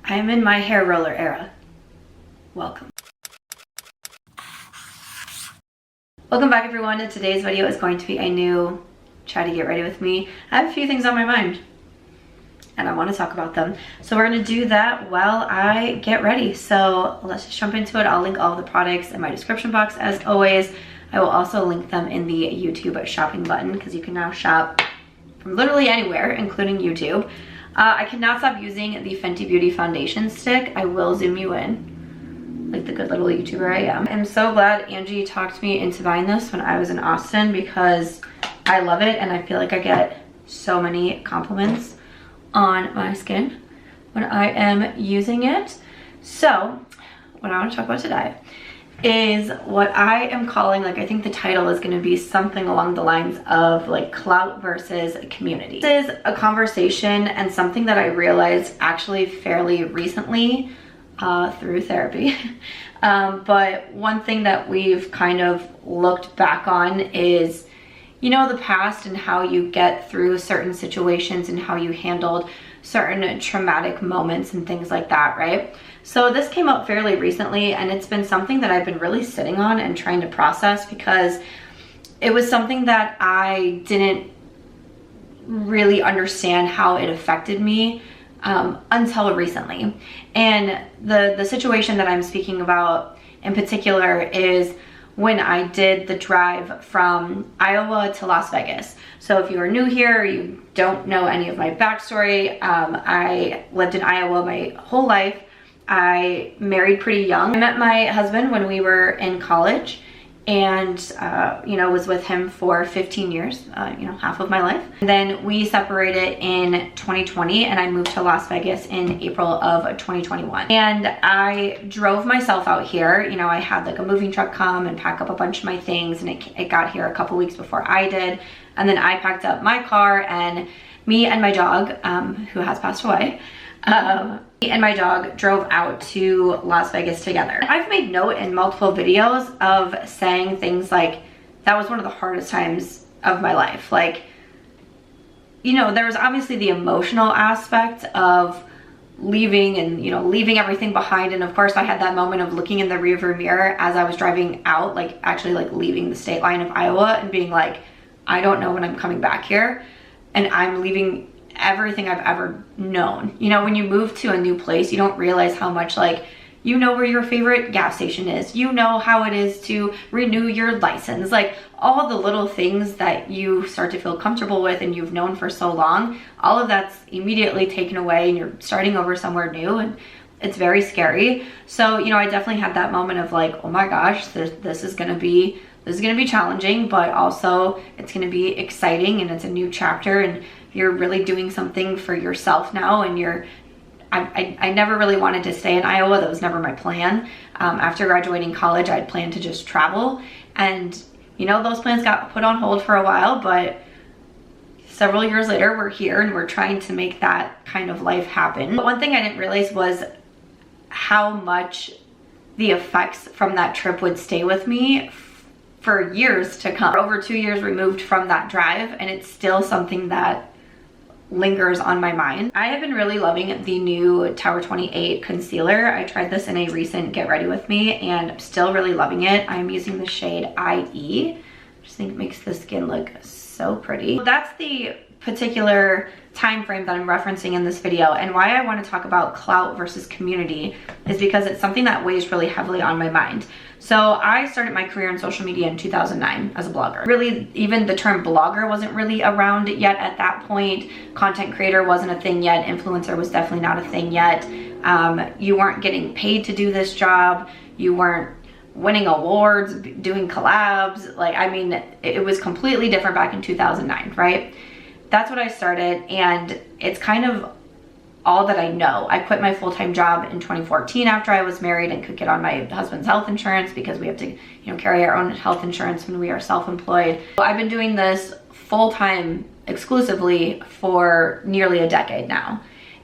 I'm in my hair roller era. Welcome. Welcome back everyone, and today's video is going to be a new Chatty Get Ready With Me. I have a few things on my mind and I want to talk about them. So we're going to do that while I get ready. So let's just jump into it. I'll link all of the products in my description box as always. I will also link them in the YouTube shopping button because you can now shop from literally anywhere, including YouTube. I cannot stop using the Fenty Beauty foundation stick. I will zoom you in, like the good little YouTuber I am. I'm so glad Angie talked me into buying this when I was in Austin because I love it and I feel like I get so many compliments on my skin when I am using it. So what I want to talk about today is what I am calling, like, I think the title is going to be something along the lines of like clout versus community. This is a conversation and something that I realized actually fairly recently through therapy. But one thing that we've kind of looked back on is, you know, the past and how you get through certain situations and how you handled certain traumatic moments and things like that, right? So this came up fairly recently and it's been something that I've been really sitting on and trying to process because it was something that I didn't really understand how it affected me until recently. And the situation that I'm speaking about in particular is when I did the drive from Iowa to Las Vegas. So if you are new here, you don't know any of my backstory, I lived in Iowa my whole life. I married pretty young. I met my husband when we were in college and, you know, was with him for 15 years, you know, half of my life. And then we separated in 2020 and I moved to Las Vegas in April of 2021. And I drove myself out here. You know, I had like a moving truck come and pack up a bunch of my things and it got here a couple weeks before I did. And then I packed up my car and me and my dog, who has passed away, me and my dog drove out to Las Vegas together. I've made note in multiple videos of saying things like, that was one of the hardest times of my life. Like, you know, there was obviously the emotional aspect of leaving and, you know, leaving everything behind. And of course I had that moment of looking in the rearview mirror as I was driving out, like actually like leaving the state line of Iowa and being like, I don't know when I'm coming back here. And I'm leaving everything I've ever known. You know, when you move to a new place, you don't realize how much, like, you know where your favorite gas station is, you know how it is to renew your license, like all the little things that you start to feel comfortable with and you've known for so long, all of that's immediately taken away and you're starting over somewhere new and it's very scary. So, you know, I definitely had that moment of like, oh my gosh, this is gonna be challenging, but also it's gonna be exciting and it's a new chapter and you're really doing something for yourself now. And I never really wanted to stay in Iowa. That was never my plan. After graduating college, I'd planned to just travel. And, you know, those plans got put on hold for a while, but several years later, we're here and we're trying to make that kind of life happen. But one thing I didn't realize was how much the effects from that trip would stay with me for years to come. We're over 2 years removed from that drive and it's still something that lingers on my mind. I have been really loving the new Tower 28 concealer. I tried this in a recent Get Ready With Me and I'm still really loving it. I'm using the shade IE. I just think it makes the skin look so pretty. That's the particular time frame that I'm referencing in this video, and why I want to talk about clout versus community is because it's something that weighs really heavily on my mind. So I started my career in social media in 2009 as a blogger. Really, even the term blogger wasn't really around yet at that point. Content creator wasn't a thing yet. Influencer was definitely not a thing yet. You weren't getting paid to do this job. You weren't winning awards, doing collabs. Like, I mean, it was completely different back in 2009, right? That's what I started, and it's kind of all that I know. I quit my full-time job in 2014 after I was married and could get on my husband's health insurance because we have to, you know, carry our own health insurance when we are self-employed. I've been doing this full-time exclusively for nearly a decade now.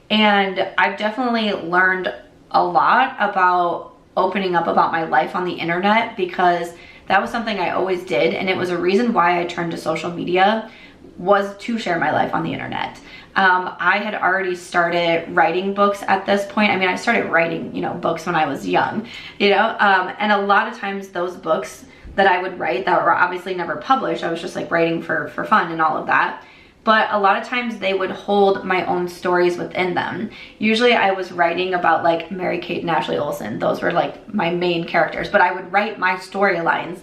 And I've definitely learned a lot about opening up about my life on the internet because that was something I always did, and it was a reason why I turned to social media was to share my life on the internet. I had already started writing books at this point. I mean, I started writing, you know, books when I was young, you know, and a lot of times those books that I would write that were obviously never published, I was just like writing for fun and all of that. But a lot of times they would hold my own stories within them. Usually I was writing about like Mary-Kate and Ashley Olsen. Those were like my main characters, but I would write my storylines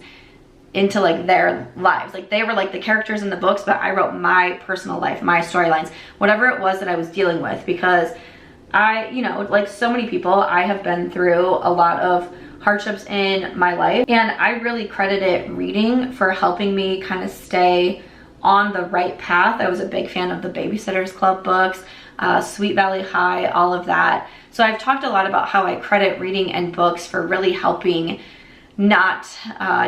into like their lives. Like they were like the characters in the books, but I wrote my personal life, my storylines, whatever it was that I was dealing with, because I, you know, like so many people, I have been through a lot of hardships in my life, and I really credit reading for helping me kind of stay on the right path. I was a big fan of the Babysitter's Club books, Sweet Valley High, all of that. So I've talked a lot about how I credit reading and books for really helping not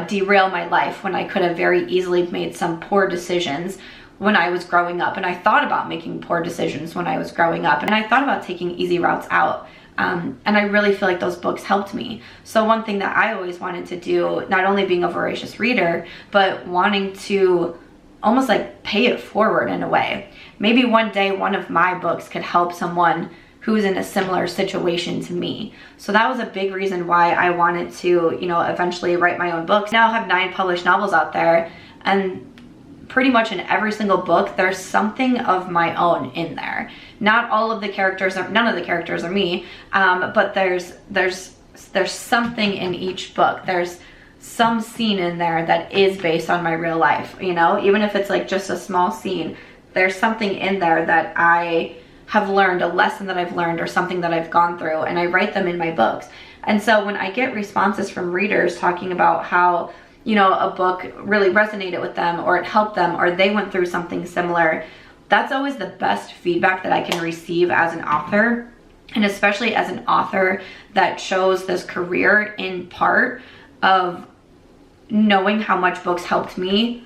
derail my life when I could have very easily made some poor decisions when I was growing up. And I thought about making poor decisions when I was growing up, and I thought about taking easy routes out. And I really feel like those books helped me. So one thing that I always wanted to do, not only being a voracious reader, but wanting to almost like pay it forward in a way. Maybe one day one of my books could help someone who's in a similar situation to me. So that was a big reason why I wanted to, you know, eventually write my own books. Now I have 9 published novels out there, and pretty much in every single book there's something of my own in there. Not all of the characters are, none of the characters are me, but there's something in each book. There's some scene in there that is based on my real life, you know, even if it's like just a small scene, there's something in there that I have learned, a lesson that I've learned, or something that I've gone through, and I write them in my books. And so when I get responses from readers talking about how, you know, a book really resonated with them, or it helped them, or they went through something similar, that's always the best feedback that I can receive as an author. And especially as an author that chose this career in part of knowing how much books helped me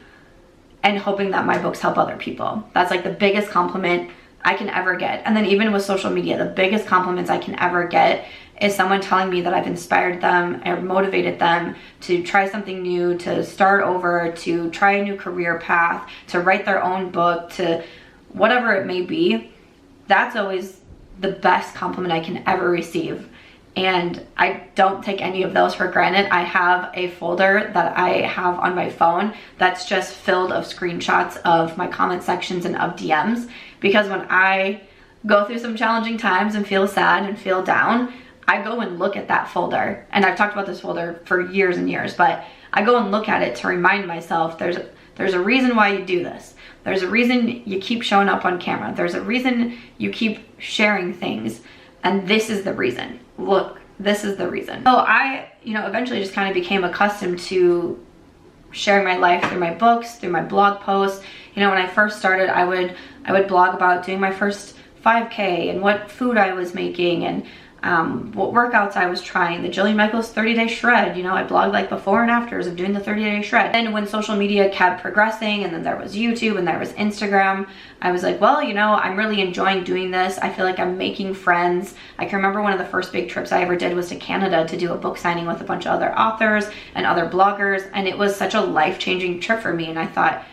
and hoping that my books help other people. That's like the biggest compliment I can ever get. And then even with social media, the biggest compliments I can ever get is someone telling me that I've inspired them or motivated them to try something new, to start over, to try a new career path, to write their own book, to whatever it may be. That's always the best compliment I can ever receive. And I don't take any of those for granted. I have a folder that I have on my phone that's just filled of screenshots of my comment sections and of DMs, because when I go through some challenging times and feel sad and feel down, I go and look at that folder. And I've talked about this folder for years and years, but I go and look at it to remind myself there's a reason why you do this. There's a reason you keep showing up on camera. There's a reason you keep sharing things. And this is the reason. Look, this is the reason. So I, you know, eventually just kind of became accustomed to sharing my life through my books, through my blog posts. You know, when I first started, I would blog about doing my first 5K and what food I was making and what workouts I was trying, the Jillian Michaels 30-day shred. You know, I blogged like before and afters of doing the 30-day shred. And when social media kept progressing, and then there was YouTube and there was Instagram, I was like, well, you know, I'm really enjoying doing this. I feel like I'm making friends. I can remember one of the first big trips I ever did was to Canada to do a book signing with a bunch of other authors and other bloggers, and it was such a life-changing trip for me. And I thought,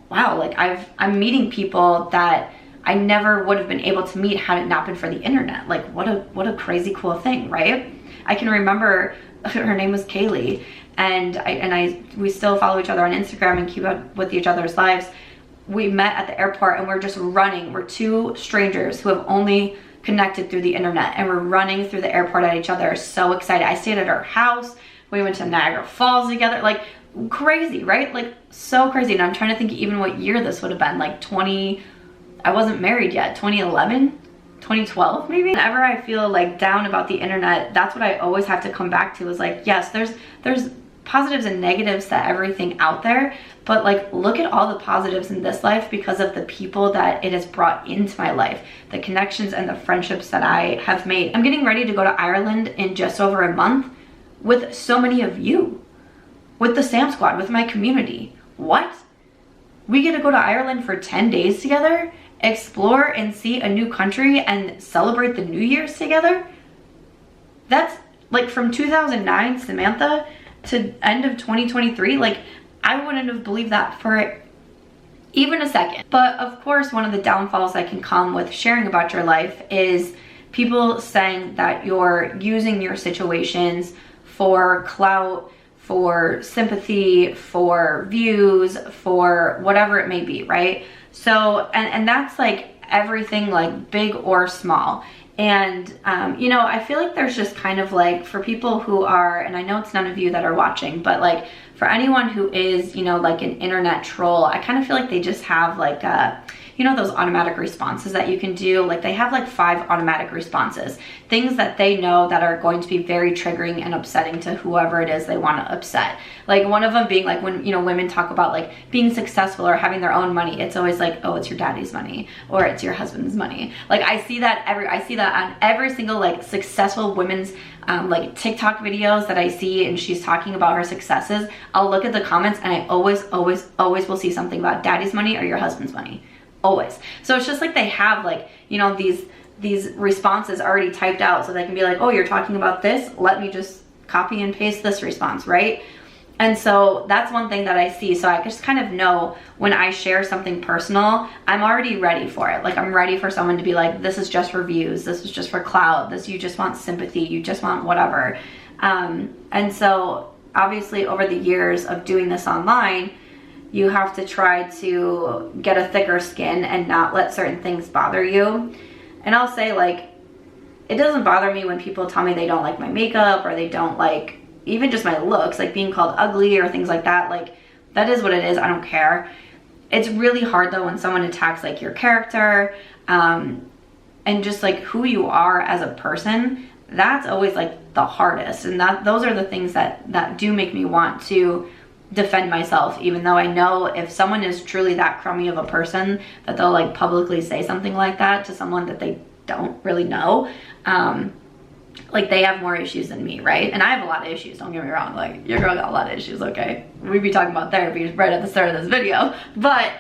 wow, like I'm meeting people that I never would have been able to meet had it not been for the internet. Like what a crazy cool thing, right? I can remember her name was Kaylee, and we still follow each other on Instagram and keep up with each other's lives. We met at the airport and we're just running. We're 2 strangers who have only connected through the internet, and we're running through the airport at each other, so excited. I stayed at her house. We went to Niagara Falls together. Like crazy, right? Like so crazy. And I'm trying to think even what year this would have been, like I wasn't married yet, 2011, 2012 maybe. Whenever I feel like down about the internet, that's what I always have to come back to, is like, yes, there's positives and negatives to everything out there, but like look at all the positives in this life because of the people that it has brought into my life, the connections and the friendships that I have made. I'm getting ready to go to Ireland in just over a month with so many of you, with the Sam Squad, with my community. What? We get to go to Ireland for 10 days together, explore and see a new country, and celebrate the New Year's together? That's like from 2009 Samantha to end of 2023. Like I wouldn't have believed that for even a second. But of course, one of the downfalls that can come with sharing about your life is people saying that you're using your situations for clout, for sympathy, for views, for whatever it may be, right? So, and that's like everything, like big or small. And, you know, I feel like there's just kind of like, for people who are, and I know it's none of you that are watching, but like for anyone who is, you know, like an internet troll, I kind of feel like they just have like you know, those automatic responses that you can do. Like they have like 5 automatic responses, things that they know that are going to be very triggering and upsetting to whoever it is they want to upset. Like one of them being like, when, you know, women talk about like being successful or having their own money, it's always like, oh, it's your daddy's money or it's your husband's money. Like I see that on every single like successful women's like TikTok videos that I see, and she's talking about her successes. I'll look at the comments and I always will see something about daddy's money or your husband's money. Always. So it's just like they have like, you know, these responses already typed out, so they can be like, oh, you're talking about this, let me just copy and paste this response, right? And so that's one thing that I see. So I just kind of know when I share something personal, I'm already ready for it. Like I'm ready for someone to be like, this is just for views, this is just for clout, this, you just want sympathy, you just want whatever. And so obviously over the years of doing this online, you have to try to get a thicker skin and not let certain things bother you. And I'll say, like, it doesn't bother me when people tell me they don't like my makeup or they don't like even just my looks, like being called ugly or things like that. Like, that is what it is. I don't care. It's really hard though when someone attacks like your character and just like who you are as a person. That's always like the hardest, and those are the things that do make me want to defend myself, even though I know if someone is truly that crummy of a person that they'll like publicly say something like that to someone that they don't really know, like they have more issues than me, right? And I have a lot of issues, don't get me wrong, like your girl got a lot of issues, okay? We'd be talking about therapy right at the start of this video, but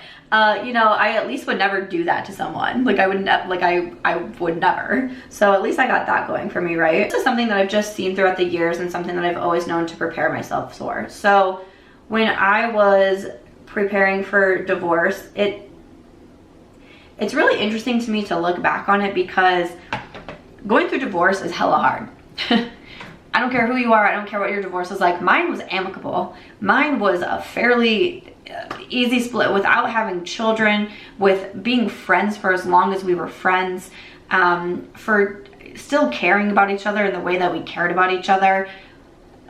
you know, I at least would never do that to someone. Like I would never. So at least I got that going for me, right? This is something that I've just seen throughout the years and something that I've always known to prepare myself for. So when I was preparing for divorce, it's really interesting to me to look back on it, because going through divorce is hella hard. I don't care who you are, I don't care what your divorce is like. Mine was amicable. Mine was a fairly easy split without having children, with being friends for as long as we were friends, for still caring about each other in the way that we cared about each other.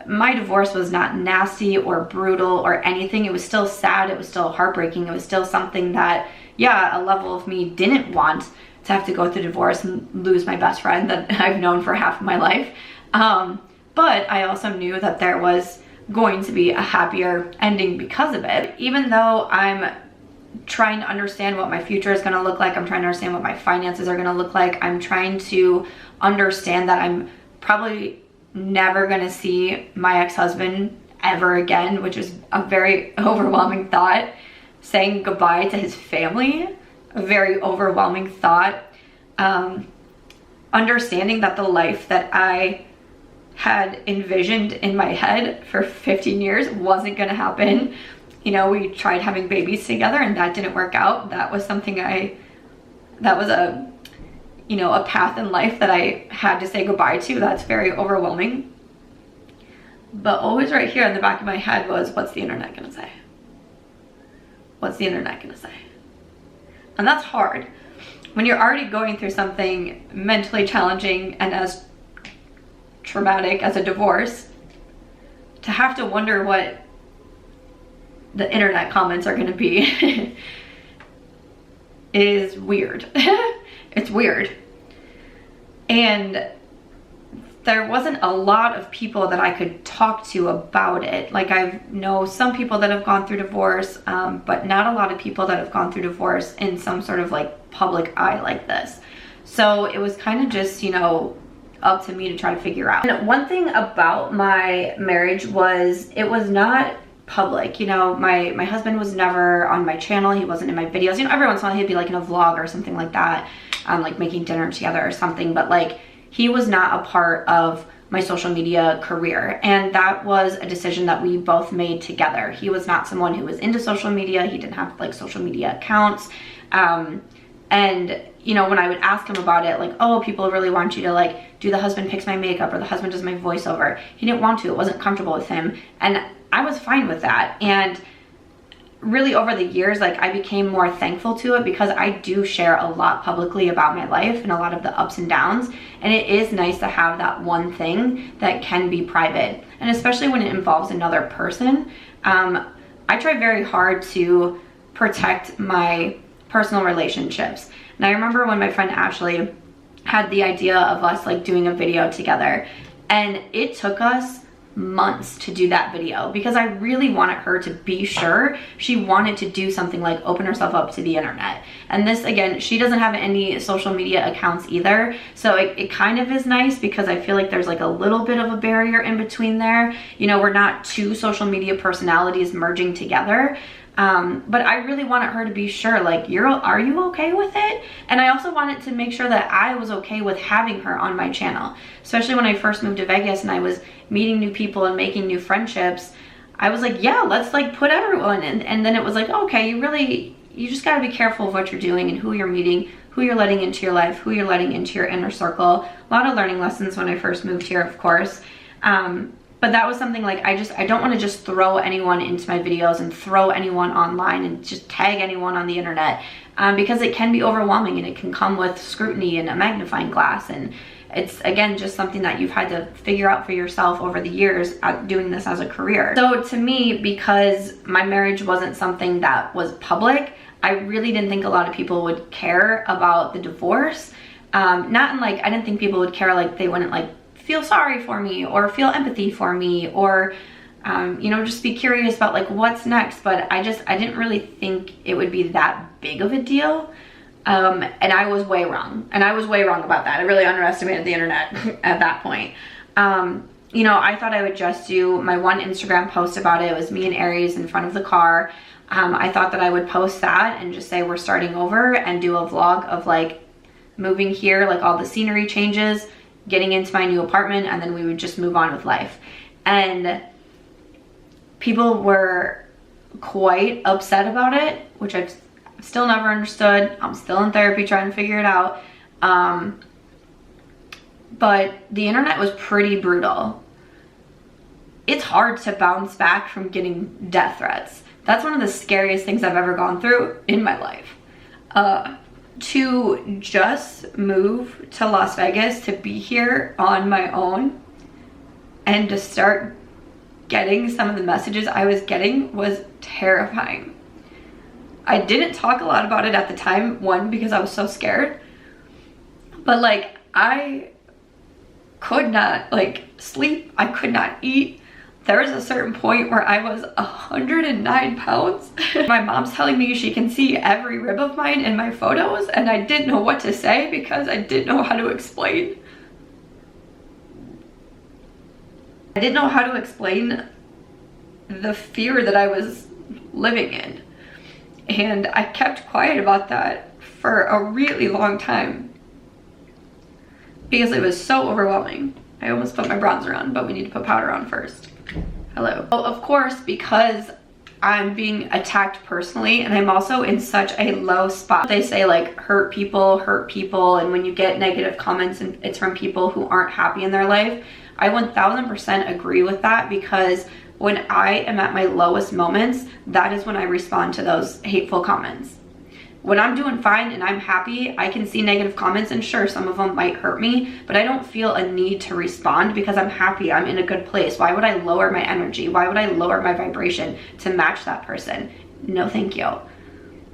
My divorce was not nasty or brutal or anything. It was still sad, it was still heartbreaking, it was still something that, yeah, a level of me didn't want to have to go through divorce and lose my best friend that I've known for half of my life. But I also knew that there was going to be a happier ending because of it. Even though I'm trying to understand what my future is gonna look like, I'm trying to understand what my finances are gonna look like, I'm trying to understand that I'm probably never gonna see my ex-husband ever again, which is a very overwhelming thought. Saying goodbye to his family, a very overwhelming thought. Understanding that the life that I had envisioned in my head for 15 years wasn't gonna happen. You know, we tried having babies together and that didn't work out. That was something that was a, you know, a path in life that I had to say goodbye to. That's very overwhelming. But always right here in the back of my head was, what's the internet gonna say? What's the internet gonna say? And that's hard. When you're already going through something mentally challenging and as traumatic as a divorce, to have to wonder what the internet comments are gonna be is weird. It's weird. And there wasn't a lot of people that I could talk to about it. Like, I know some people that have gone through divorce, but not a lot of people that have gone through divorce in some sort of like public eye like this. So it was kind of just, you know, up to me to try to figure out. And one thing about my marriage was it was not public. You know, my husband was never on my channel. He wasn't in my videos. You know, every once in a while he'd be like in a vlog or something like that, like making dinner together or something, but like he was not a part of my social media career. And that was a decision that we both made together. He was not someone who was into social media. He didn't have like social media accounts. And you know, when I would ask him about it, like, oh, people really want you to like do the husband picks my makeup or the husband does my voiceover. He didn't want to, it wasn't comfortable with him. And I was fine with that. And really over the years, like I became more thankful to it because I do share a lot publicly about my life and a lot of the ups and downs. And it is nice to have that one thing that can be private. And especially when it involves another person. I try very hard to protect my personal relationships. And I remember when my friend Ashley had the idea of us like doing a video together, and it took us months to do that video because I really wanted her to be sure she wanted to do something like open herself up to the internet. And this, again, she doesn't have any social media accounts either, so it kind of is nice because I feel like there's like a little bit of a barrier in between there. You know, we're not two social media personalities merging together. But I really wanted her to be sure, like, are you okay with it? And I also wanted to make sure that I was okay with having her on my channel, especially when I first moved to Vegas and I was meeting new people and making new friendships. I was like, yeah, let's like put everyone in. And then it was like, okay, you just gotta be careful of what you're doing and who you're meeting, who you're letting into your life, who you're letting into your inner circle. A lot of learning lessons when I first moved here, of course. But that was something like, I don't want to just throw anyone into my videos and throw anyone online and just tag anyone on the internet, because it can be overwhelming and it can come with scrutiny and a magnifying glass. And it's, again, just something that you've had to figure out for yourself over the years doing this as a career. So to me, because my marriage wasn't something that was public, I really didn't think a lot of people would care about the divorce. Not in like, I didn't think people would care, like they wouldn't like feel sorry for me or feel empathy for me or you know, just be curious about like what's next. But I didn't really think it would be that big of a deal, and I was way wrong. And I was way wrong about that. I really underestimated the internet at that point. You know, I thought I would just do my one Instagram post about it. It was me and Aries in front of the car. I thought that I would post that and just say we're starting over and do a vlog of like moving here, like all the scenery changes, getting into my new apartment, and then we would just move on with life. And people were quite upset about it, which I've still never understood. I'm still in therapy trying to figure it out. But the internet was pretty brutal. It's hard to bounce back from getting death threats. That's one of the scariest things I've ever gone through in my life. To just move to Las Vegas, to be here on my own, and to start getting some of the messages I was getting was terrifying. I didn't talk a lot about it at the time, one, because I was so scared, but like I could not like sleep, I could not eat. There was a certain point where I was 109 pounds. My mom's telling me she can see every rib of mine in my photos, and I didn't know what to say because I didn't know how to explain. I didn't know how to explain the fear that I was living in. And I kept quiet about that for a really long time because it was so overwhelming. I almost put my bronzer on, but we need to put powder on first. Hello. Well, of course, because I'm being attacked personally and I'm also in such a low spot. They say like hurt people, and when you get negative comments and it's from people who aren't happy in their life, I 1000% agree with that, because when I am at my lowest moments, that is when I respond to those hateful comments. When I'm doing fine and I'm happy, I can see negative comments, and sure, some of them might hurt me, but I don't feel a need to respond because I'm happy, I'm in a good place. Why would I lower my energy? Why would I lower my vibration to match that person? No, thank you.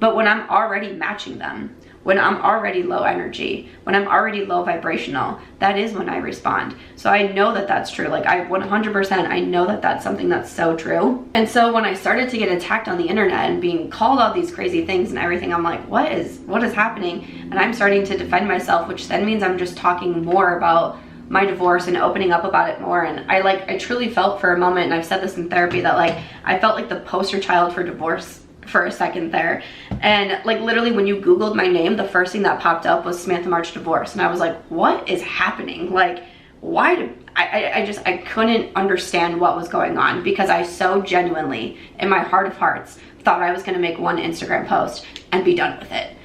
But when I'm already matching them, when I'm already low energy, when I'm already low vibrational, that is when I respond. So I know that that's true. Like I 100%, I know that that's something that's so true. And so when I started to get attacked on the internet and being called all these crazy things and everything, I'm like, what is happening? And I'm starting to defend myself, which then means I'm just talking more about my divorce and opening up about it more. And I truly felt for a moment, and I've said this in therapy, that like I felt like the poster child for divorce for a second there. And like literally when you Googled my name, the first thing that popped up was Samantha March divorce, and I was like, what is happening? Like, why did I couldn't understand what was going on, because I so genuinely, in my heart of hearts, thought I was gonna make one Instagram post and be done with it.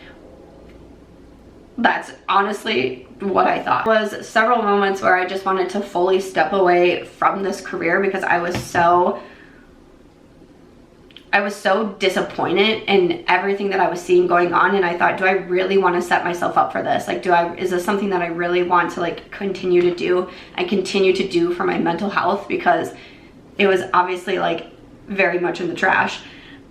That's honestly what I thought. There was several moments where I just wanted to fully step away from this career because I was so disappointed in everything that I was seeing going on, and I thought, do I really want to set myself up for this? Like, is this something that I really want to like continue to do and continue to do for my mental health? Because it was obviously like very much in the trash.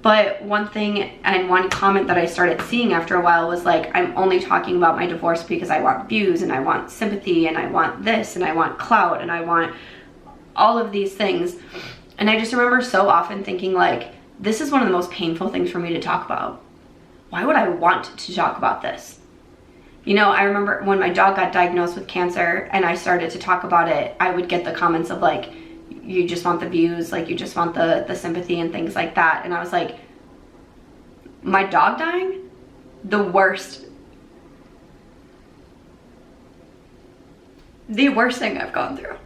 But one thing and one comment that I started seeing after a while was like, I'm only talking about my divorce because I want views and I want sympathy and I want this and I want clout and I want all of these things. And I just remember so often thinking like, this is one of the most painful things for me to talk about. Why would I want to talk about this? You know, I remember when my dog got diagnosed with cancer and I started to talk about it, I would get the comments of like, you just want the views, like you just want the sympathy and things like that. And I was like, my dog dying? The worst thing I've gone through.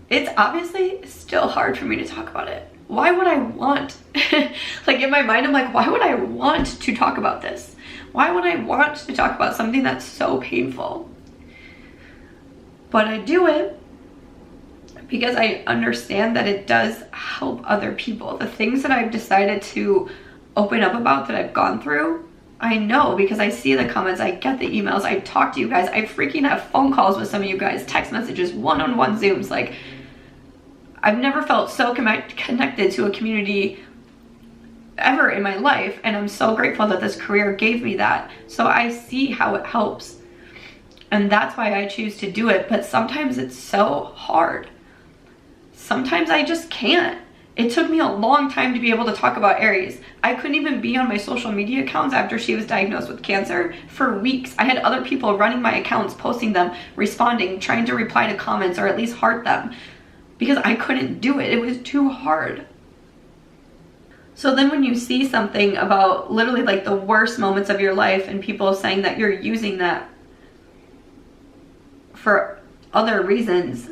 It's obviously still hard for me to talk about it. Why would I want, like in my mind, I'm like, why would I want to talk about this? Why would I want to talk about something that's so painful? But I do it because I understand that it does help other people. The things that I've decided to open up about that I've gone through, I know because I see the comments, I get the emails, I talk to you guys, I freaking have phone calls with some of you guys, text messages, one-on-one Zooms. Like, I've never felt so connected to a community ever in my life, and I'm so grateful that this career gave me that. So I see how it helps, and that's why I choose to do it. But sometimes it's so hard. Sometimes I just can't. It took me a long time to be able to talk about Aries. I couldn't even be on my social media accounts after she was diagnosed with cancer for weeks. I had other people running my accounts, posting them, responding, trying to reply to comments or at least heart them, because I couldn't do it. It was too hard. So then when you see something about literally like the worst moments of your life and people saying that you're using that for other reasons,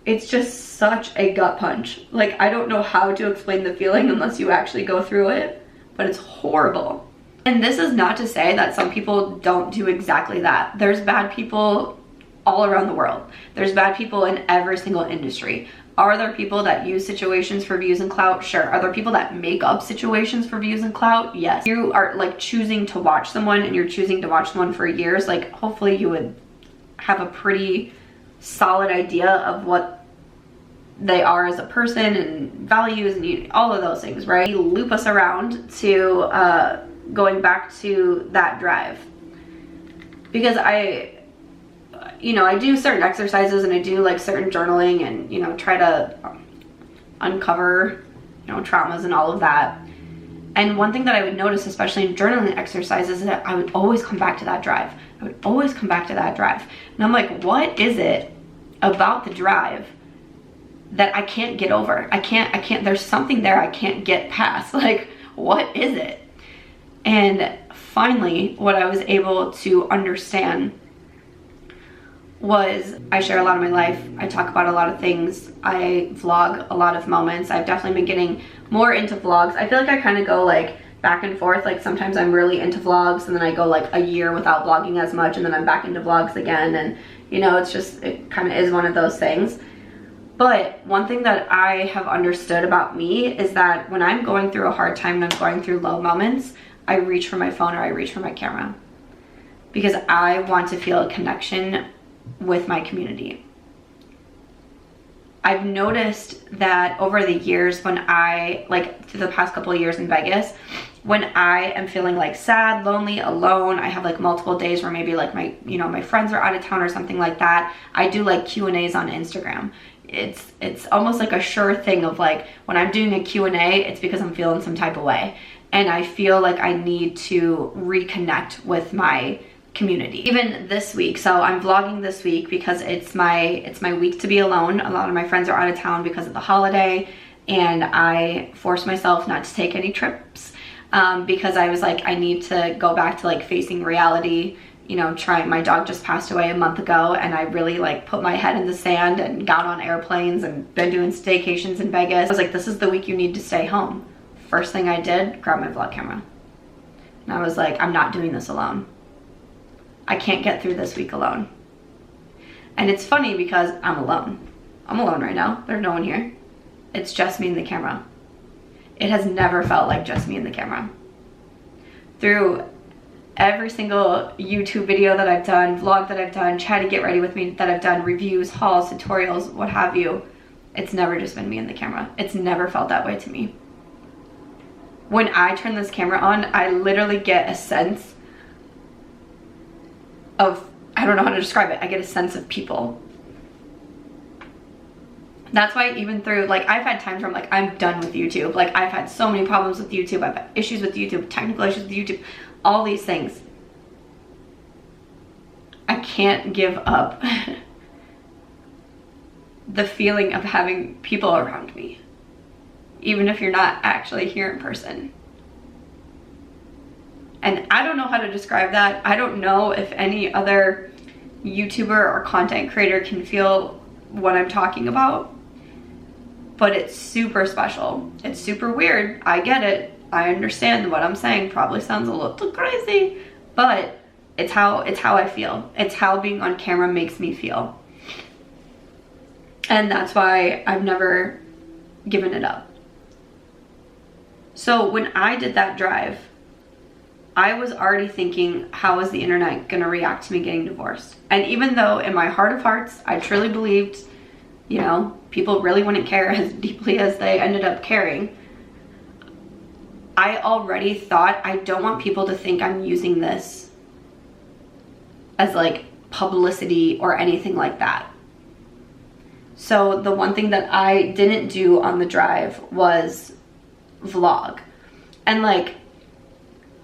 it's just such a gut punch. Like, I don't know how to explain the feeling unless you actually go through it, but it's horrible. And this is not to say that some people don't do exactly that. There's bad people all around the world. There's bad people in every single industry. Are there people that use situations for views and clout? Sure. Are there people that make up situations for views and clout? Yes. You are like choosing to watch someone and you're choosing to watch someone for years. Like, hopefully you would have a pretty solid idea of what they are as a person and values and all of those things, right? You loop us around to going back to that drive, because I do certain exercises and I do like certain journaling and, you know, try to uncover, you know, traumas and all of that. And one thing that I would notice, especially in journaling exercises, is that I would always come back to that drive. I would always come back to that drive. And I'm like, what is it about the drive that I can't get over? I can't, there's something there I can't get past. Like, what is it? And finally, what I was able to understand was, I share a lot of my life. I talk about a lot of things. I vlog a lot of moments. I've definitely been getting more into vlogs. I feel like I kind of go like back and forth. Like, sometimes I'm really into vlogs and then I go like a year without vlogging as much and then I'm back into vlogs again. And you know, it kind of is one of those things. But one thing that I have understood about me is that when I'm going through a hard time and I'm going through low moments, I reach for my phone or I reach for my camera, because I want to feel a connection with my community. I've noticed that over the years, when I, like through the past couple of years in Vegas, when I am feeling like sad, lonely, alone, I have like multiple days where maybe like my friends are out of town or something like that, I do like Q&As on Instagram. It's almost like a sure thing of like, when I'm doing a Q&A, it's because I'm feeling some type of way. And I feel like I need to reconnect with my community. Even this week, so I'm vlogging this week because it's my week to be alone. A lot of my friends are out of town because of the holiday, and I forced myself not to take any trips because I was like, I need to go back to like facing reality you know, my dog just passed away a month ago, and I really like put my head in the sand and got on airplanes and been doing staycations in Vegas. I was like, this is the week you need to stay home. First thing I did, grab my vlog camera. And I was like, I'm not doing this alone. I can't get through this week alone. And it's funny because I'm alone. I'm alone right now. There's no one here. It's just me and the camera. It has never felt like just me and the camera. Through every single YouTube video that I've done, vlog that I've done, Chatty Get Ready With Me that I've done, reviews, hauls, tutorials, what have you, it's never just been me and the camera. It's never felt that way to me. When I turn this camera on, I literally get a sense of, I don't know how to describe it, I get a sense of people. That's why even through, like, I've had times where I'm like, I'm done with YouTube. Like, I've had so many problems with YouTube. I've had issues with YouTube, technical issues with YouTube, all these things. I can't give up the feeling of having people around me, even if you're not actually here in person. And I don't know how to describe that. I don't know if any other YouTuber or content creator can feel what I'm talking about, but it's super special. It's super weird. I get it. I understand what I'm saying probably sounds a little crazy, but it's how I feel. It's how being on camera makes me feel. And that's why I've never given it up. So when I did that drive, I was already thinking, how is the internet gonna react to me getting divorced? And even though in my heart of hearts, I truly believed, you know, people really wouldn't care as deeply as they ended up caring, I already thought, I don't want people to think I'm using this as like publicity or anything like that. So the one thing that I didn't do on the drive was vlog. And like,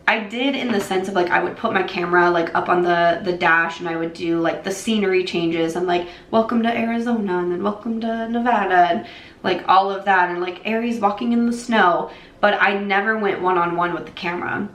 I did in the sense of like, I would put my camera like up on the dash and I would do like the scenery changes and like, welcome to Arizona and then welcome to Nevada and like all of that, and like Aries walking in the snow. But I never went one-on-one with the camera.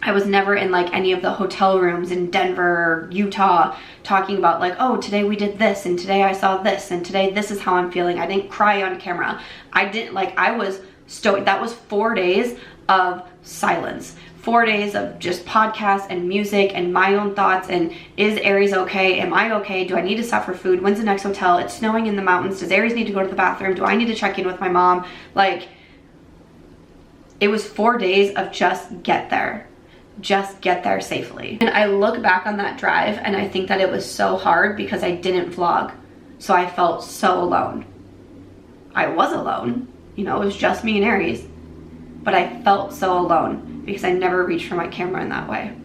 I was never in like any of the hotel rooms in Denver or Utah talking about like, oh, today we did this and today I saw this and today this is how I'm feeling. I didn't cry on camera. I didn't, like, I was stoked. That was 4 days of silence. 4 days of just podcasts and music and my own thoughts and, is Aries okay? Am I okay? Do I need to stop for food? When's the next hotel? It's snowing in the mountains. Does Aries need to go to the bathroom? Do I need to check in with my mom? Like, it was 4 days of just get there safely. And I look back on that drive and I think that it was so hard because I didn't vlog. So I felt so alone. I was alone, you know, it was just me and Aries, but I felt so alone because I never reached for my camera in that way.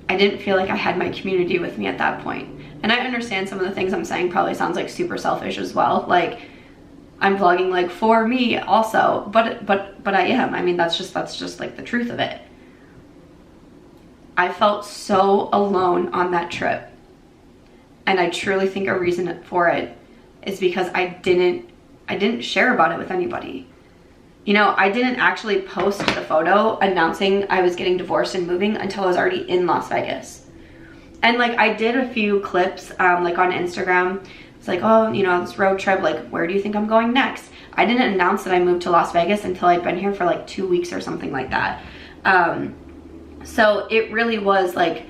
I didn't feel like I had my community with me at that point. And I understand some of the things I'm saying probably sounds like super selfish as well. Like, I'm vlogging like for me also, but I am. I mean, that's just like the truth of it. I felt so alone on that trip. And I truly think a reason for it is because I didn't share about it with anybody. You know, I didn't actually post the photo announcing I was getting divorced and moving until I was already in Las Vegas. And like, I did a few clips like on Instagram. It's like, oh, you know, this road trip, like, where do you think I'm going next? I didn't announce that I moved to Las Vegas until I'd been here for like 2 weeks or something like that. So it really was like,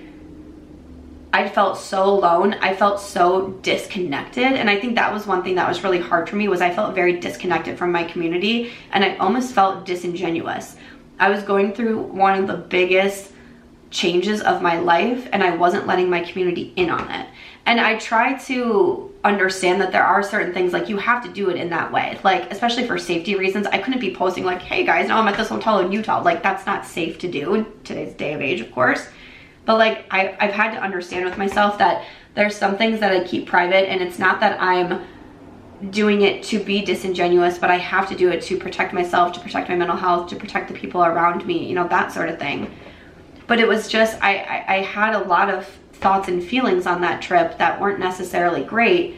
I felt so alone. I felt so disconnected. And I think that was one thing that was really hard for me, was I felt very disconnected from my community and I almost felt disingenuous. I was going through one of the biggest changes of my life and I wasn't letting my community in on it. And I try to understand that there are certain things, like, you have to do it in that way. Like, especially for safety reasons, I couldn't be posting like, hey guys, now I'm at this hotel in Utah. Like, that's not safe to do in today's day of age, of course. But like, I've had to understand with myself that there's some things that I keep private, and it's not that I'm doing it to be disingenuous, but I have to do it to protect myself, to protect my mental health, to protect the people around me, you know, that sort of thing. But it was just, I had a lot of thoughts and feelings on that trip that weren't necessarily great.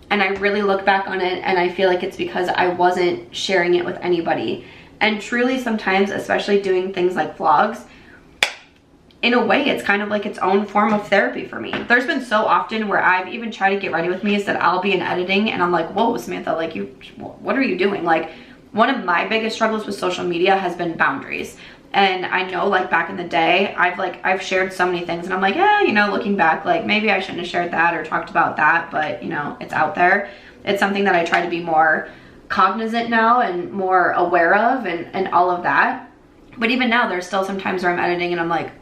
And I really look back on it and I feel like it's because I wasn't sharing it with anybody. And truly sometimes, especially doing things like vlogs, in a way, it's kind of like its own form of therapy for me. There's been so often where I've even tried to get ready with me is that I'll be in editing and I'm like, whoa, Samantha, like what are you doing? Like, one of my biggest struggles with social media has been boundaries. And I know, like, back in the day, I've shared so many things and I'm like, yeah, you know, looking back, like, maybe I shouldn't have shared that or talked about that, but you know, it's out there. It's something that I try to be more cognizant now and more aware of and all of that. But even now, there's still some times where I'm editing and I'm like,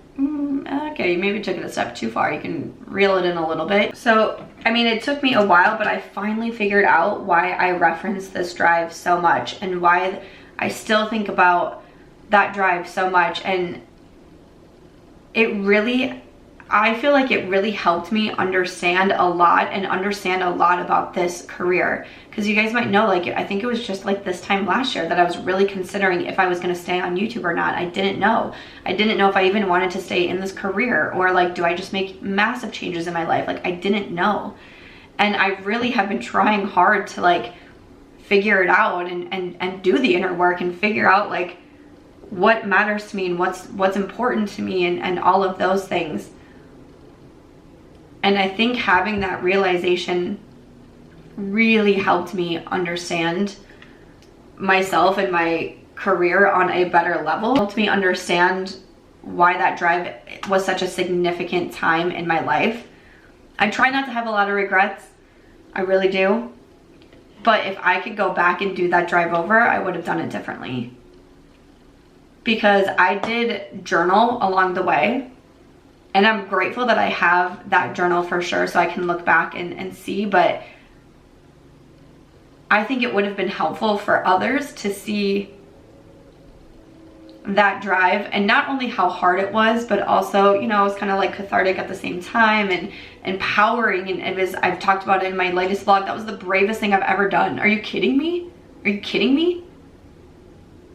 okay, you maybe took it a step too far. You can reel it in a little bit. So, I mean, it took me a while, but I finally figured out why I reference this drive so much and why I still think about that drive so much. And it really, I feel like it really helped me understand a lot about this career. Because you guys might know, like, I think it was just like this time last year that I was really considering if I was going to stay on YouTube or not. I didn't know. I didn't know if I even wanted to stay in this career, or like, do I just make massive changes in my life? Like, I didn't know. And I really have been trying hard to like figure it out and do the inner work and figure out like what matters to me and what's important to me and all of those things. And I think having that realization really helped me understand myself and my career on a better level. Helped me understand why that drive was such a significant time in my life. I try not to have a lot of regrets. I really do. But if I could go back and do that drive over, I would have done it differently. Because I did journal along the way. And I'm grateful that I have that journal for sure, so I can look back and see. But I think it would have been helpful for others to see that drive, and not only how hard it was, but also, you know, it was kind of like cathartic at the same time and empowering. And it was, I've talked about it in my latest vlog, that was the bravest thing I've ever done. Are you kidding me? Are you kidding me?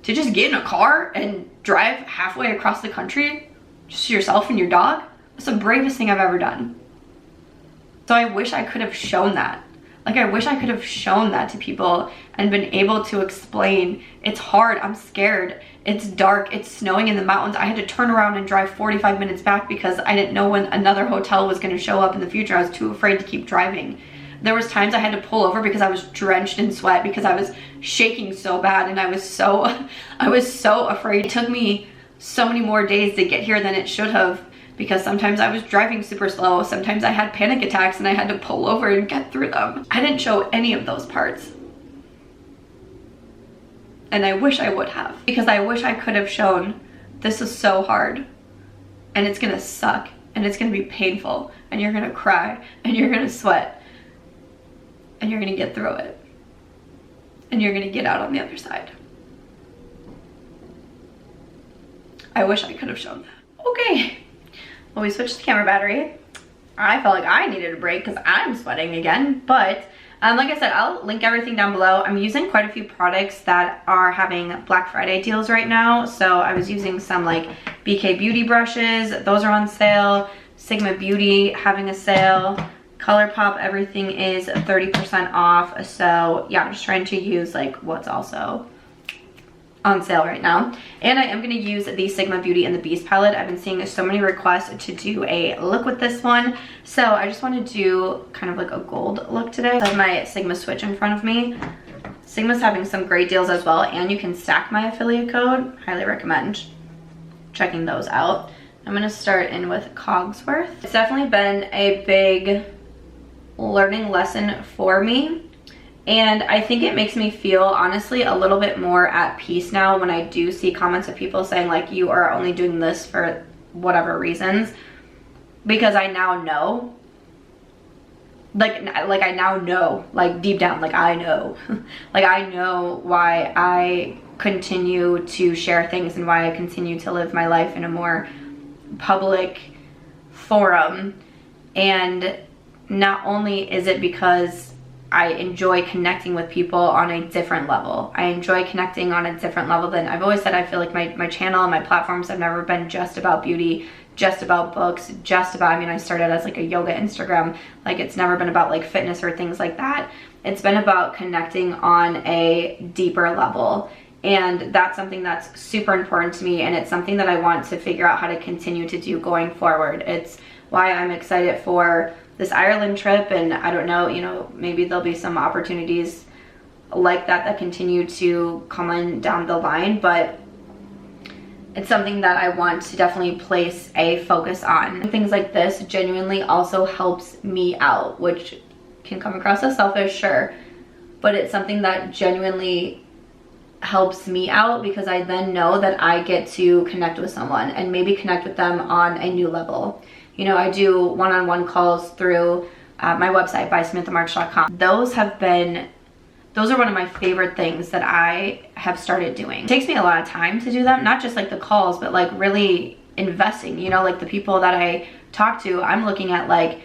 To just get in a car and drive halfway across the country, just yourself and your dog? It's the bravest thing I've ever done. So I wish I could have shown that. Like, I wish I could have shown that to people and been able to explain, it's hard, I'm scared, it's dark, it's snowing in the mountains. I had to turn around and drive 45 minutes back because I didn't know when another hotel was gonna show up in the future. I was too afraid to keep driving. There was times I had to pull over because I was drenched in sweat because I was shaking so bad and I was so afraid. It took me so many more days to get here than it should have, because sometimes I was driving super slow, sometimes I had panic attacks and I had to pull over and get through them. I didn't show any of those parts. And I wish I would have, because I wish I could have shown this is so hard and it's gonna suck and it's gonna be painful and you're gonna cry and you're gonna sweat and you're gonna get through it and you're gonna get out on the other side. I wish I could have shown that. Okay. Well, we switched the camera battery. I felt like I needed a break because I'm sweating again, but like I said, I'll link everything down below. I'm using quite a few products that are having Black Friday deals right now. So I was using some like BK Beauty brushes. Those are on sale. Sigma Beauty having a sale. Colourpop, everything is 30% off. So yeah, I'm just trying to use like what's also on sale right now. And I am going to use the Sigma Beauty and the Beast palette. I've been seeing so many requests to do a look with this one, so I just want to do kind of like a gold look today. I have my Sigma switch in front of me. Sigma's having some great deals as well, and you can stack my affiliate code. Highly recommend checking those out. I'm going to start in with Cogsworth. It's definitely been a big learning lesson for me. And I think it makes me feel, honestly, a little bit more at peace now when I do see comments of people saying, like, you are only doing this for whatever reasons. Because I now know. Like I now know, like, deep down, like, I know. Like, I know why I continue to share things and why I continue to live my life in a more public forum. And not only is it because I enjoy connecting with people on a different level. I enjoy connecting on a different level than I've always said. I feel like my channel and my platforms have never been just about beauty, just about books, just about, I mean, I started as like a yoga Instagram. Like, it's never been about like fitness or things like that. It's been about connecting on a deeper level. And that's something that's super important to me, and it's something that I want to figure out how to continue to do going forward. It's why I'm excited for this Ireland trip, and I don't know, you know, maybe there'll be some opportunities like that continue to come in down the line, but it's something that I want to definitely place a focus on. Things like this genuinely also helps me out, which can come across as selfish, sure, but it's something that genuinely helps me out because I then know that I get to connect with someone and maybe connect with them on a new level. You know, I do one-on-one calls through my website, BySamanthaMarch.com. Those are one of my favorite things that I have started doing. It takes me a lot of time to do them, not just like the calls, but like really investing, you know, like the people that I talk to, I'm looking at like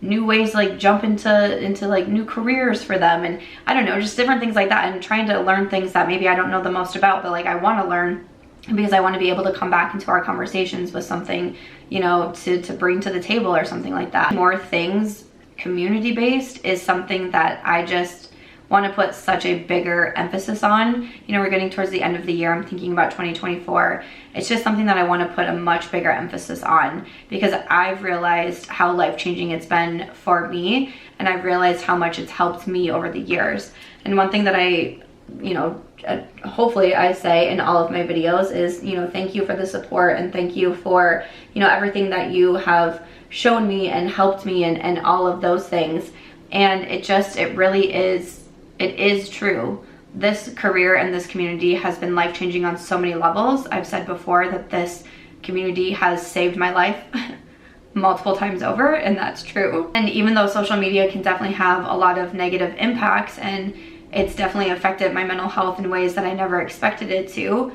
new ways to like jump into like new careers for them, and I don't know, just different things like that, and trying to learn things that maybe I don't know the most about, but like I want to learn because I want to be able to come back into our conversations with something, you know, to bring to the table or something like that. More things community-based is something that I just want to put such a bigger emphasis on. You know, we're getting towards the end of the year. I'm thinking about 2024. It's just something that I want to put a much bigger emphasis on because I've realized how life-changing it's been for me, and I've realized how much it's helped me over the years. And one thing that I, you know, hopefully I say in all of my videos is, you know, thank you for the support, and thank you for, you know, everything that you have shown me and helped me and all of those things. And it really is, it is true. This career and this community has been life-changing on so many levels. I've said before that this community has saved my life multiple times over, and that's true. And even though social media can definitely have a lot of negative impacts, and it's definitely affected my mental health in ways that I never expected it to,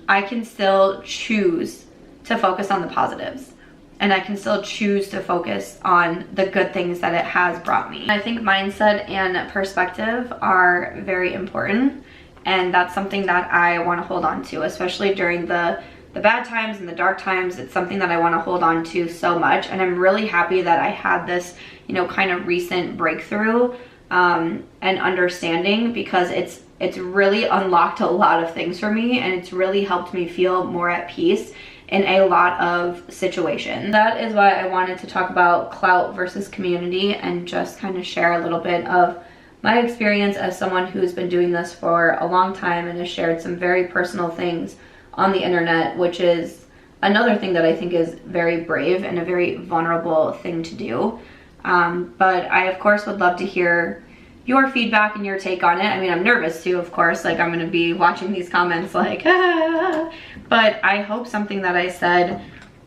I can still choose to focus on the positives. And I can still choose to focus on the good things that it has brought me. I think mindset and perspective are very important, and that's something that I want to hold on to, especially during the bad times and the dark times. It's something that I want to hold on to so much, and I'm really happy that I had this, you know, kind of recent breakthrough and understanding, because it's really unlocked a lot of things for me, and it's really helped me feel more at peace in a lot of situations. That is why I wanted to talk about clout versus community and just kind of share a little bit of my experience as someone who's been doing this for a long time and has shared some very personal things on the internet, which is another thing that I think is very brave and a very vulnerable thing to do. But I of course would love to hear your feedback and your take on it. I mean, I'm nervous too, of course, like I'm gonna be watching these comments like, ah, but I hope something that I said,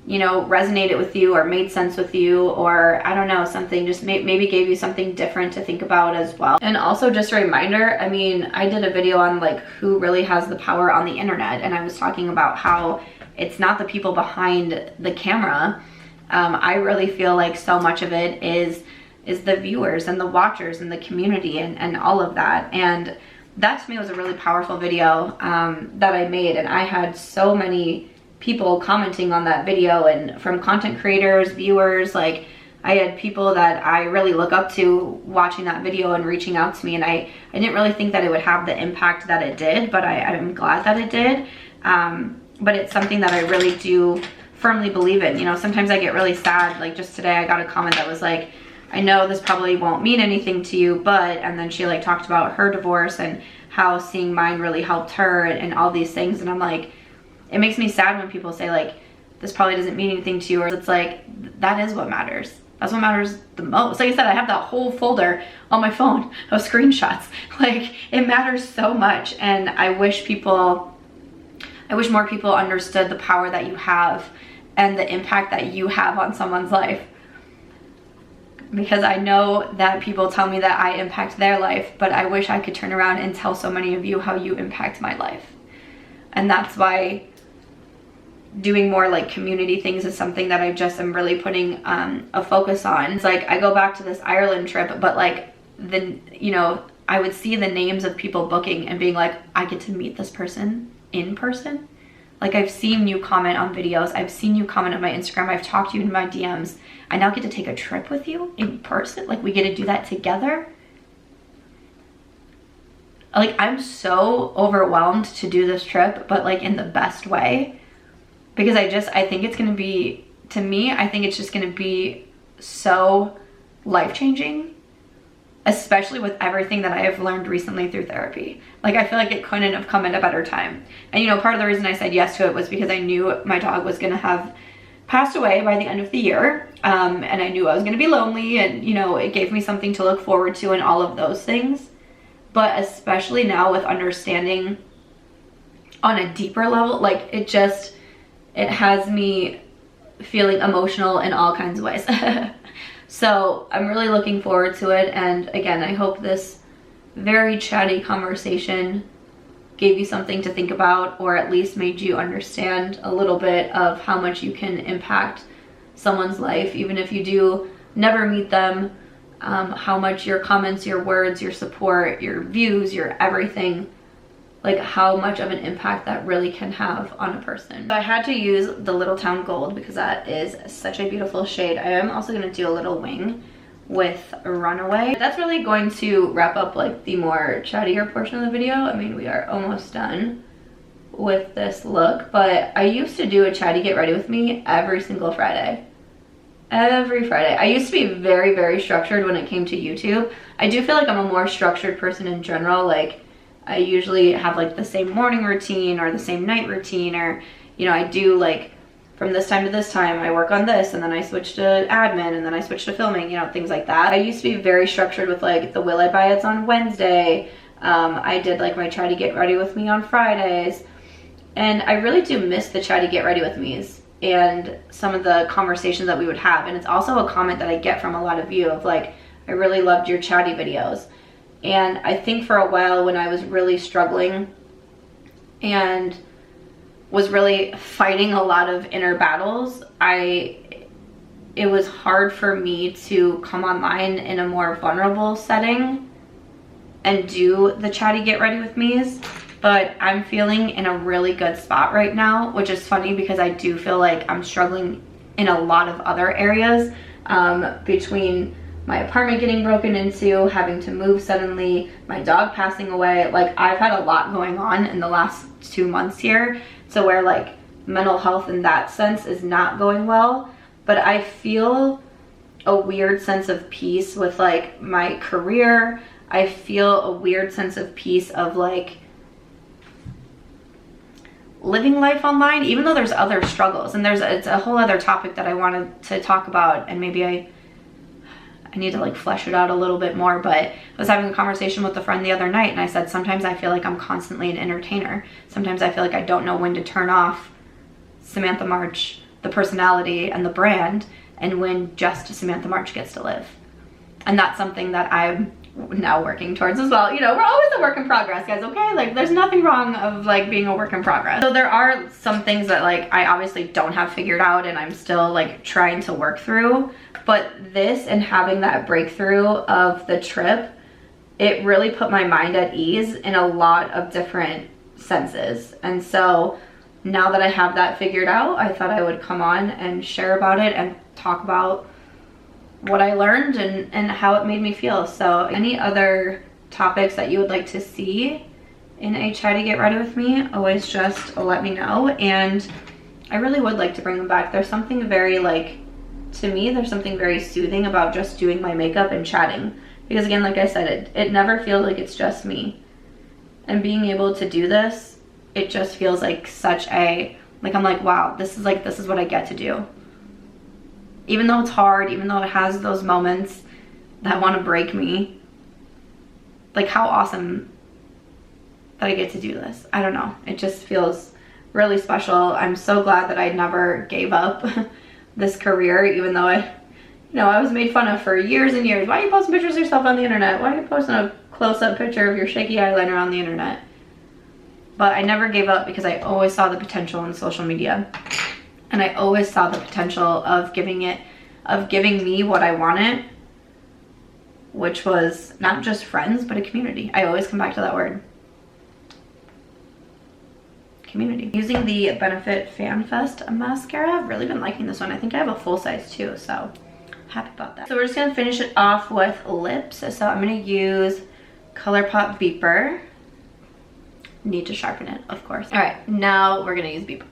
you know, resonated with you or made sense with you, or I don't know, something just maybe gave you something different to think about as well. And also just a reminder, I mean, I did a video on like who really has the power on the internet, and I was talking about how it's not the people behind the camera. I really feel like so much of it is the viewers and the watchers and the community and all of that. And that to me was a really powerful video that I made, and I had so many people commenting on that video, and from content creators, viewers, like I had people that I really look up to watching that video and reaching out to me, and I didn't really think that it would have the impact that it did, but I'm glad that it did. But it's something that I really do firmly believe in. You know, sometimes I get really sad, like just today I got a comment that was like, I know this probably won't mean anything to you, but, and then she like talked about her divorce and how seeing mine really helped her and all these things. And I'm like, it makes me sad when people say like, this probably doesn't mean anything to you, or it's like, that is what matters. That's what matters the most. Like I said, I have that whole folder on my phone of screenshots. Like, it matters so much. And I wish more people understood the power that you have and the impact that you have on someone's life. Because I know that people tell me that I impact their life, but I wish I could turn around and tell so many of you how you impact my life. And that's why doing more like community things is something that I just am really putting a focus on. It's like I go back to this Ireland trip, but like you know, I would see the names of people booking and being like, I get to meet this person in person. Like, I've seen you comment on videos, I've seen you comment on my Instagram, I've talked to you in my DMs. I now get to take a trip with you in person. Like, we get to do that together. Like, I'm so overwhelmed to do this trip, but like in the best way, because I think it's gonna be, to me, I think it's just gonna be so life-changing, especially with everything that I have learned recently through therapy. Like, I feel like it couldn't have come at a better time. And you know, part of the reason I said yes to it was because I knew my dog was gonna have passed away by the end of the year, and I knew I was gonna be lonely, and you know, it gave me something to look forward to and all of those things. But especially now with understanding on a deeper level, like, it has me feeling emotional in all kinds of ways. So I'm really looking forward to it, and again, I hope this very chatty conversation gave you something to think about, or at least made you understand a little bit of how much you can impact someone's life, even if you do never meet them, how much your comments, your words, your support, your views, your everything, like how much of an impact that really can have on a person. So I had to use the Little Town Gold because that is such a beautiful shade. I am also going to do a little wing with Runaway. That's really going to wrap up like the more chattier portion of the video. I mean, we are almost done with this look, but I used to do a chatty get ready with me every single Friday. Every Friday. I used to be very, very structured when it came to YouTube. I do feel like I'm a more structured person in general. Like, I usually have like the same morning routine or the same night routine, or, you know, I do like from this time to this time I work on this, and then I switch to admin, and then I switch to filming, you know, things like that. I used to be very structured with like the Will I Buy It's on Wednesday. I did like my Chatty Get Ready With Me on Fridays, and I really do miss the Chatty Get Ready With Me's and some of the conversations that we would have. And it's also a comment that I get from a lot of you of like, I really loved your chatty videos. And I think for a while when I was really struggling and was really fighting a lot of inner battles, it was hard for me to come online in a more vulnerable setting and do the Chatty Get Ready With Me's. But I'm feeling in a really good spot right now, which is funny because I do feel like I'm struggling in a lot of other areas, between my apartment getting broken into, having to move suddenly, my dog passing away. Like, I've had a lot going on in the last 2 months here, so where like mental health in that sense is not going well. But I feel a weird sense of peace with like my career. I feel a weird sense of peace of like living life online, even though there's other struggles, and it's a whole other topic that I wanted to talk about, and maybe I need to like flesh it out a little bit more. But I was having a conversation with a friend the other night, and I said, sometimes I feel like I'm constantly an entertainer. Sometimes I feel like I don't know when to turn off Samantha March, the personality and the brand, and when just Samantha March gets to live. And that's something that I'm now working towards as well. You know, we're always a work in progress, guys, okay? Like, there's nothing wrong of like being a work in progress. So there are some things that like I obviously don't have figured out, and I'm still like trying to work through. But this, and having that breakthrough of the trip, it really put my mind at ease in a lot of different senses. And so now that I have that figured out, I thought I would come on and share about it and talk about what I learned and how it made me feel. So any other topics that you would like to see in a Chatty Get Ready With Me, always just let me know. And I really would like to bring them back. There's something very like, to me, there's something very soothing about just doing my makeup and chatting. Because again, like I said, it never feels like it's just me. And being able to do this, it just feels like such a, like, I'm like, wow, this is what I get to do. Even though it's hard, even though it has those moments that want to break me, like, how awesome that I get to do this. I don't know. It just feels really special. I'm so glad that I never gave up this career, even though I was made fun of for years and years. Why are you posting pictures of yourself on the internet? Why are you posting a close-up picture of your shaky eyeliner on the internet? But I never gave up because I always saw the potential in social media. And I always saw the potential of giving me what I wanted, which was not just friends, but a community. I always come back to that word. Community. Using the Benefit Fan Fest mascara. I've really been liking this one. I think I have a full size too, so happy about that. So we're just gonna finish it off with lips. So I'm gonna use Colourpop Beeper need to sharpen it, of course. All right, now we're gonna use Beeper.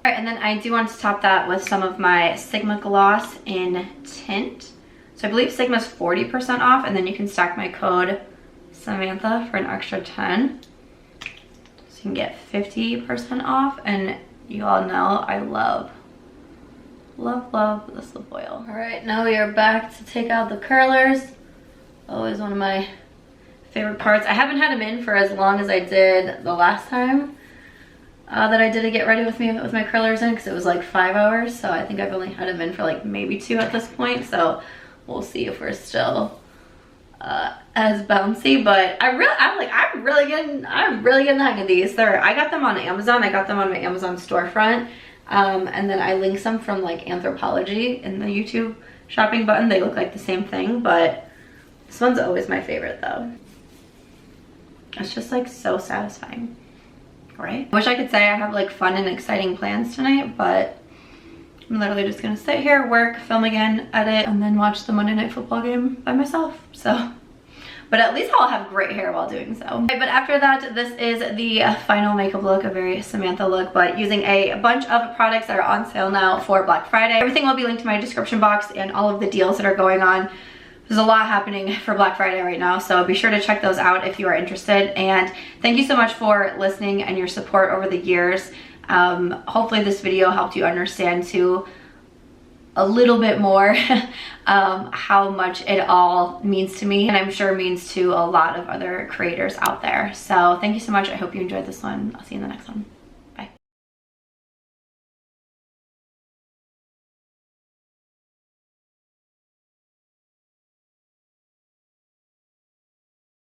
All right, and then I do want to top that with some of my Sigma gloss in Tint. So I believe Sigma's 40% off, and then you can stack my code Samantha for an extra 10. So you can get 50% off, and you all know I love this lip oil. All right, now we are back to take out the curlers. Always one of my favorite parts. I haven't had them in for as long as I did the last time that I did a get ready with me with my curlers in, because it was like 5 hours. So I think I've only had them in for like maybe 2 at this point. So we'll see if we're still as bouncy. But I'm really getting the hang of these. I got them on Amazon. I got them on my Amazon storefront. And then I linked some from like Anthropology in the YouTube shopping button. They look like the same thing, but this one's always my favorite though. It's just like so satisfying, right? I wish I could say I have like fun and exciting plans tonight, but I'm literally just gonna sit here, work, film again, edit, and then watch the Monday Night Football game by myself, so. But at least I'll have great hair while doing so. Okay, but after that, this is the final makeup look, a very Samantha look, but using a bunch of products that are on sale now for Black Friday. Everything will be linked to my description box and all of the deals that are going on. There's a lot happening for Black Friday right now, so be sure to check those out if you are interested. And thank you so much for listening and your support over the years. Hopefully this video helped you understand too a little bit more how much it all means to me, and I'm sure means to a lot of other creators out there. So thank you so much. I hope you enjoyed this one. I'll see you in the next one.